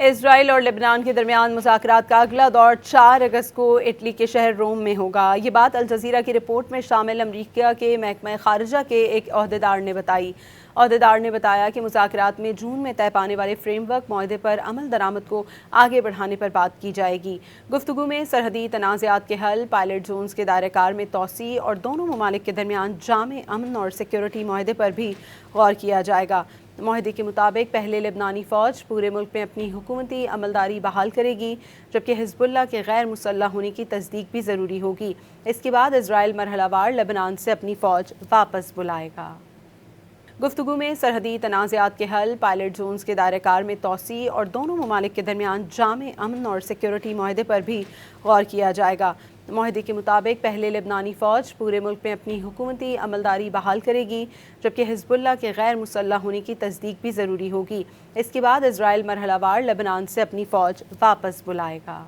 اسرائیل اور لبنان کے درمیان مذاکرات کا اگلا دور 4 اگست کو اٹلی کے شہر روم میں ہوگا۔ یہ بات الجزیرہ کی رپورٹ میں شامل امریکہ کے محکمہ خارجہ کے ایک عہدیدار نے بتائی۔ عہدیدار نے بتایا کہ مذاکرات میں جون میں طے پانے والے فریم ورک معاہدے پر عمل درآمد کو آگے بڑھانے پر بات کی جائے گی۔ گفتگو میں سرحدی تنازعات کے حل، پائلٹ زونز کے دائرہ کار میں توسیع اور دونوں ممالک کے درمیان جامع امن اور سیکیورٹی معاہدے پر بھی غور کیا جائے گا۔ معاہدے کے مطابق پہلے لبنانی فوج پورے ملک میں اپنی حکومتی عملداری بحال کرے گی، جبکہ حزب اللہ کے غیر مسلح ہونے کی تصدیق بھی ضروری ہوگی۔ اس کے بعد اسرائیل مرحلہ وار لبنان سے اپنی فوج واپس بلائے گا۔ گفتگو میں سرحدی تنازعات کے حل، پائلٹ زونز کے دائرہ کار میں توسیع اور دونوں ممالک کے درمیان جامع امن اور سیکیورٹی معاہدے پر بھی غور کیا جائے گا۔ معاہدے کے مطابق پہلے لبنانی فوج پورے ملک میں اپنی حکومتی عملداری بحال کرے گی، جبکہ حزب اللہ کے غیر مسلح ہونے کی تصدیق بھی ضروری ہوگی۔ اس کے بعد اسرائیل مرحلہ وار لبنان سے اپنی فوج واپس بلائے گا۔